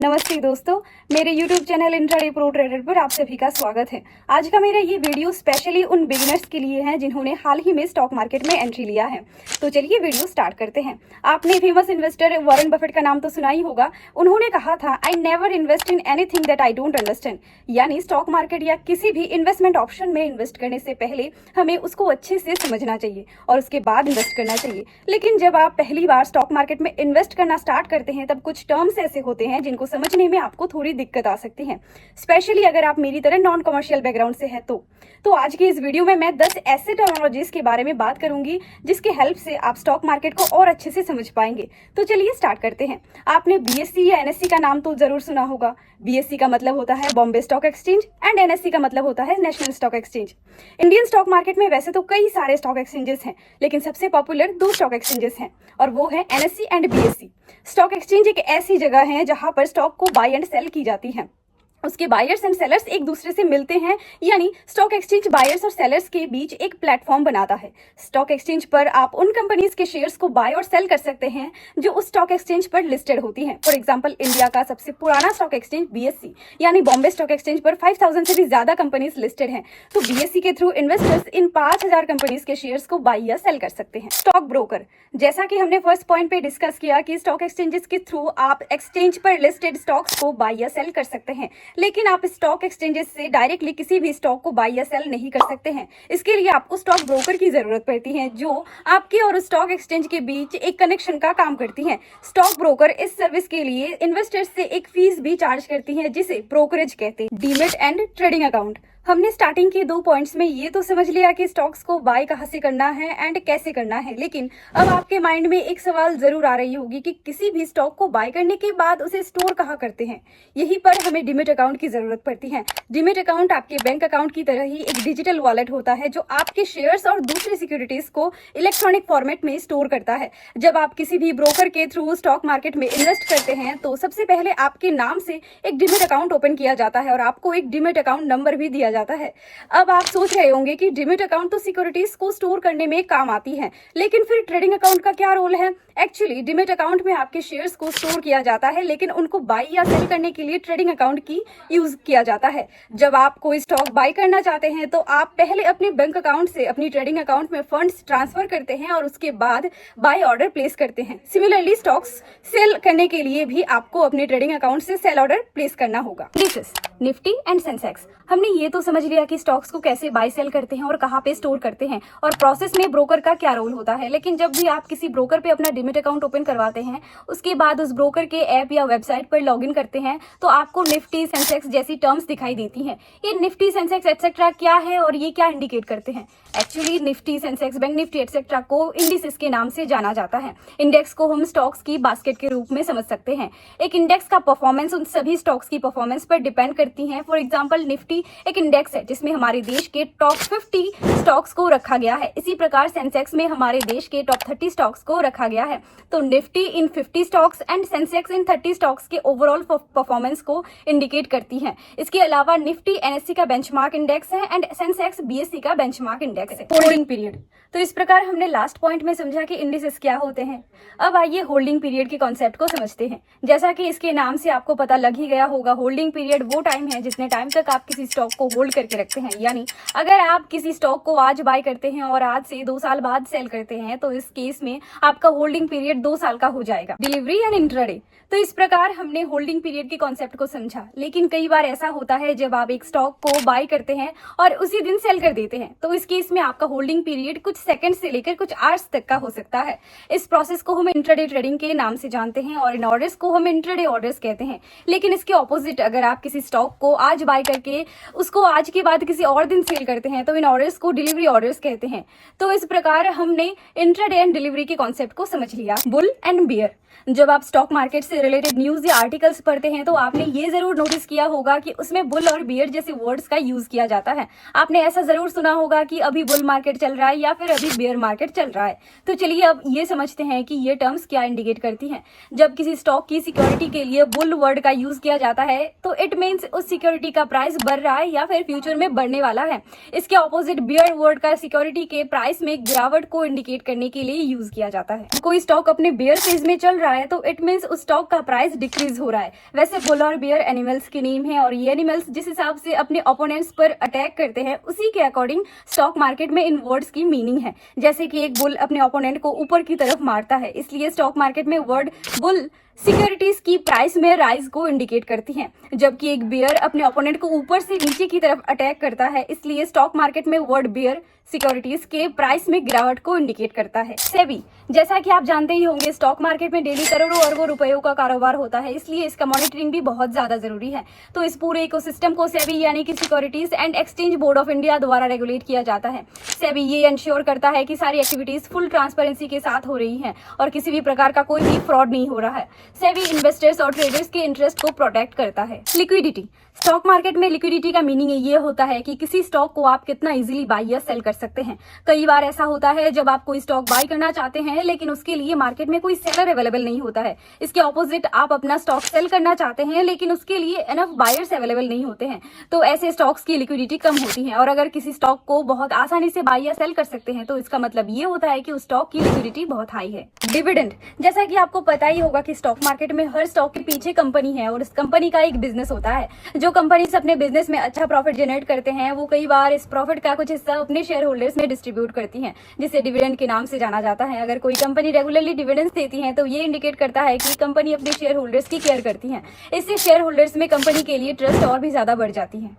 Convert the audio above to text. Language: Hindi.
नमस्ते दोस्तों, मेरे YouTube channel intraday pro trader पर आप सभी का स्वागत है। आज का मेरा ये वीडियो स्पेशली उन बिगिनर्स के लिए है जिन्होंने हाल ही में स्टॉक मार्केट में एंट्री लिया है। तो चलिए वीडियो स्टार्ट करते हैं। आपने फेमस इन्वेस्टर वॉरेन बफेट का नाम तो सुना ही होगा। उन्होंने कहा था, I never invest in anything that I don't understand. यानी स्टॉक मार्केट या किसी भी इन्वेस्टमेंट ऑप्शन में इन्वेस्ट करने से पहले हमें उसको अच्छे से समझना चाहिए और उसके बाद इन्वेस्ट करना चाहिए। लेकिन जब आप पहली बार स्टॉक मार्केट में इन्वेस्ट करना स्टार्ट करते हैं तब कुछ टर्म्स ऐसे होते हैं जिनको समझने में आपको थोड़ी दिक्कत आ सकती है, स्पेशली अगर आप मेरी तरह नॉन कमर्शियल बैकग्राउंड से हैं तो आज की इस वीडियो में मैं 10 ऐसे टर्मिनोलॉजीज के बारे में बात करूंगी जिसके हेल्प से आप स्टॉक मार्केट को और अच्छे से समझ पाएंगे। तो चलिए स्टार्ट करते हैं। आपने बीएससी या एनएससी का नाम तो जरूर सुना होगा। बीएससी का मतलब होता है Bombay stock exchange and NSC का मतलब होता है national stock exchange. Indian stock market में वैसे तो कई सारे स्टॉक एक्सचेंजेस हैं, लेकिन सबसे पॉपुलर 2 स्टॉक एक्सचेंजेस हैं और वो है NSC and BSc. Stock exchange एक ऐसी जगह है जहां पर स्टॉक को बाय एंड सेल की जाती है। उसके बायर्स एंड सेलर्स एक दूसरे से मिलते हैं, यानी स्टॉक एक्सचेंज बायर्स और सेलर्स के बीच एक प्लेटफॉर्म बनाता है। स्टॉक एक्सचेंज पर आप उन कंपनीज के शेयर्स को बाय और सेल कर सकते हैं जो उस स्टॉक एक्सचेंज पर लिस्टेड होती हैं। फॉर एग्जांपल, इंडिया का सबसे पुराना स्टॉक एक्सचेंज बीएससी यानी बॉम्बे स्टॉक एक्सचेंज पर 5000 से भी ज्यादा कंपनीज लिस्टेड हैं। तो बीएससी के थ्रू इन्वेस्टर्स इन 5000 कंपनीज के शेयर्स को बाय या सेल कर सकते हैं। स्टॉक ब्रोकर, जैसा कि हमने फर्स्ट पॉइंट पे डिस्कस किया कि स्टॉक एक्सचेंजेस के थ्रू आप एक्सचेंज पर लिस्टेड स्टॉक्स को बाय या सेल कर सकते हैं, लेकिन आप स्टॉक एक्सचेंजेस से डायरेक्टली किसी भी स्टॉक को बाय या सेल नहीं कर सकते हैं। इसके लिए आपको स्टॉक ब्रोकर की जरूरत पड़ती है जो आपके और स्टॉक एक्सचेंज के बीच एक कनेक्शन का काम करती है। स्टॉक ब्रोकर इस सर्विस के लिए इन्वेस्टर्स से एक फीस भी चार्ज करती है जिसे ब्रोकरेज कहते हैं। Demat and trading account. हमने स्टार्टिंग के 2 पॉइंट्स में ये तो समझ लिया कि स्टॉक्स को बाय कहाँ से करना है एंड कैसे करना है, लेकिन अब आपके माइंड में एक सवाल जरूर आ रही होगी कि किसी भी स्टॉक को बाय करने के बाद उसे स्टोर कहाँ करते हैं। यहीं पर हमें डीमैट अकाउंट की जरूरत पड़ती है। डीमैट अकाउंट आपके बैंक अकाउंट की तरह ही एक डिजिटल वॉलेट होता है जो आपके शेयर्स और दूसरी सिक्योरिटीज को इलेक्ट्रॉनिक फॉर्मेट में स्टोर करता है। जब आप किसी भी ब्रोकर के थ्रू स्टॉक मार्केट में इन्वेस्ट करते हैं तो सबसे पहले आपके नाम से एक डीमैट अकाउंट ओपन किया जाता है और आपको एक डीमैट अकाउंट नंबर भी दिया जाता है। अब आप सोच रहे होंगे कि डीमैट अकाउंट तो सिक्योरिटीज को स्टोर करने में काम आती है, लेकिन फिर ट्रेडिंग अकाउंट का क्या रोल है? एक्चुअली डीमैट अकाउंट में आपके शेयर्स को स्टोर किया जाता है, लेकिन उनको बाय या सेल करने के लिए ट्रेडिंग अकाउंट की यूज किया जाता है। जब आप कोई स्टॉक बाय करना चाहते हैं तो आप पहले अपने बैंक अकाउंट से अपनी ट्रेडिंग अकाउंट में फंड्स ट्रांसफर करते हैं और उसके बाद बाय ऑर्डर प्लेस करते हैं। सिमिलरली स्टॉक्स सेल करने के लिए भी आपको अपने ट्रेडिंग अकाउंट से सेल ऑर्डर प्लेस करना होगा। Nifty and Sensex. हमने ये तो समझ लिया कि स्टॉक्स को कैसे बाय सेल करते हैं और कहाँ पे स्टोर करते हैं और प्रोसेस में ब्रोकर का क्या रोल होता है, लेकिन जब भी आप किसी ब्रोकर पे अपना डीमैट अकाउंट ओपन करवाते हैं उसके बाद उस ब्रोकर के ऐप या वेबसाइट पर लॉगिन करते हैं तो आपको निफ्टी सेंसेक्स जैसी टर्म्स दिखाई देती हैं। ये निफ्टी सेंसेक्स एटसेट्रा क्या है और ये क्या इंडिकेट करते हैं? Actually Nifty Sensex bank Nifty etcetera को इंडिसेस के नाम से जाना जाता है। इंडेक्स को हम स्टॉक्स की बास्केट के रूप में समझ सकते हैं। एक इंडेक्स का परफॉर्मेंस उन सभी स्टॉक्स की परफॉर्मेंस पर डिपेंड करती है। फॉर एग्जांपल, निफ्टी एक इंडेक्स है जिसमें हमारे देश के टॉप 50 स्टॉक्स को रखा गया है। इसी प्रकार सेंसेक्स में हमारे देश के टॉप 30 स्टॉक्स को रखा गया है। तो Nifty in 50 stocks and Sensex in 30 stocks के ओवरऑल परफॉर्मेंस को इंडिकेट करती है। इसके अलावा निफ्टी एनएससी का बेंचमार्क इंडेक्स है एंड सेंसेक्स बीएससी का बेंचमार्क इंडेक्स है। Holding period. तो इस प्रकार हमने लास्ट पॉइंट में समझा कि इंडिसेस क्या होते हैं। अब आइए होल्डिंग पीरियड के कॉन्सेप्ट को समझते हैं। जैसा कि इसके नाम से आपको पता लग ही गया होगा, होल्डिंग पीरियड वो टाइम है जितने टाइम तक आप किसी स्टॉक को होल्ड करके रखते हैं। यानी अगर आप किसी स्टॉक को आज बाय करते हैं और आज से 2 साल बाद सेल करते हैं तो इस केस में आपका होल्डिंग पीरियड 2 साल का हो जाएगा। Delivery and intraday. तो इस प्रकार हमने होल्डिंग पीरियड के कॉन्सेप्ट को समझा, लेकिन कई बार ऐसा होता है जब आप एक स्टॉक को बाय करते हैं और उसी दिन सेल कर देते हैं तो इस केस में आपका होल्डिंग पीरियड कुछ सेकंड से लेकर कुछ आवर्स तक का हो सकता है। इस प्रोसेस को हम इंट्राडे ट्रेडिंग के नाम से जानते हैं और इन ऑर्डर्स को हम इंट्राडे ऑर्डर्स कहते हैं। लेकिन इसके ऑपोजिट, अगर आप किसी स्टॉक को आज बाय करके उसको आज के बाद किसी और दिन सेल करते हैं तो इन ऑर्डर्स को डिलीवरी ऑर्डर्स कहते हैं। तो इस प्रकार हमने इंट्राडे एंड डिलीवरी के कॉन्सेप्ट को समझ लिया। Bull and bear. जब आप स्टॉक मार्केट से रिलेटेड न्यूज या आर्टिकल्स पढ़ते हैं तो आपने ये जरूर नोटिस किया होगा कि उसमें बुल और बियर जैसे वर्ड्स का यूज किया जाता है। आपने ऐसा जरूर सुना होगा कि अभी बुल मार्केट चल रहा है या फिर अभी बियर मार्केट चल रहा है। तो चलिए अब ये समझते हैं कि ये टर्म्स क्या इंडिकेट करती हैं। जब किसी स्टॉक की सिक्योरिटी के लिए बुल वर्ड का यूज किया जाता है तो इट मीन्स उस सिक्योरिटी का प्राइस बढ़ रहा है या फिर फ्यूचर में बढ़ने वाला है। इसके ऑपोजिट बियर वर्ड का सिक्योरिटी के प्राइस में गिरावट को इंडिकेट करने के लिए यूज किया जाता है। कोई स्टॉक अपने बियर फेज में चल रहा है तो इट मीन्स उस स्टॉक का प्राइस डिक्रीज हो रहा है। वैसे बुल और बियर एनिमल्स की नेम है और ये एनिमल्स जिस हिसाब से अपने ओपोनेंट्स पर अटैक करते हैं उसी के अकॉर्डिंग स्टॉक मार्केट में इन वर्ड्स की मीनिंग है। जैसे कि एक बुल अपने ओपोनेंट को ऊपर की तरफ मारता है, इसलिए स्टॉक मार्केट में वर्ड बुल सिक्योरिटीज की प्राइस में राइज को इंडिकेट करती हैं, जबकि एक बियर अपने ओपोनेंट को ऊपर से नीचे की तरफ अटैक करता है, इसलिए स्टॉक मार्केट में वर्ड बियर सिक्योरिटीज के प्राइस में गिरावट को इंडिकेट करता है। सेबी, जैसा कि आप जानते ही होंगे, स्टॉक मार्केट में डेली करोड़ों अरबों रुपयों का कारोबार होता है, इसलिए इसका मॉनिटरिंग भी बहुत ज्यादा जरूरी है। तो इस पूरे इकोसिस्टम को सेबी यानी कि securities and exchange board of India द्वारा रेगुलेट किया जाता है। सेबी ये इंश्योर करता है कि सारी एक्टिविटीज फुल ट्रांसपेरेंसी के साथ हो रही हैं और किसी भी प्रकार का कोई भी फ्रॉड नहीं हो रहा है। सेबी इन्वेस्टर्स और ट्रेडर्स के इंटरेस्ट को प्रोटेक्ट करता है। लिक्विडिटी, स्टॉक मार्केट में लिक्विडिटी का मीनिंग ये होता है कि किसी स्टॉक को आप कितना इजीली बाय या सेल कर सकते हैं। कई बार ऐसा होता है जब आप कोई स्टॉक बाय करना चाहते हैं लेकिन उसके लिए मार्केट में कोई सेलर अवेलेबल नहीं होता है। इसके ऑपोजिट आप अपना स्टॉक सेल करना चाहते हैं लेकिन उसके लिए एनफ बायर्स अवेलेबल नहीं होते हैं, तो ऐसे स्टॉक्स की लिक्विडिटी कम होती है। और अगर किसी स्टॉक को बहुत आसानी से बाय या सेल कर सकते हैं तो इसका मतलब ये होता है कि उस स्टॉक की लिक्विडिटी बहुत हाई है। डिविडेंड, जैसा कि आपको पता ही होगा कि स्टॉक मार्केट में हर स्टॉक के पीछे कंपनी है और इस कंपनी का एक बिजनेस होता है। जो कंपनीज अपने बिजनेस में अच्छा प्रॉफिट जनरेट करते हैं वो कई बार इस प्रॉफिट का कुछ हिस्सा अपने शेयर होल्डर्स में डिस्ट्रीब्यूट करती हैं, जिसे डिविडेंड के नाम से जाना जाता है। अगर कोई कंपनी रेगुलरली डिविडेंड्स देती है तो ये इंडिकेट करता है कि कंपनी अपने शेयर होल्डर्स की केयर करती है। इससे शेयर होल्डर्स में कंपनी के लिए ट्रस्ट और भी ज्यादा बढ़ जाती है।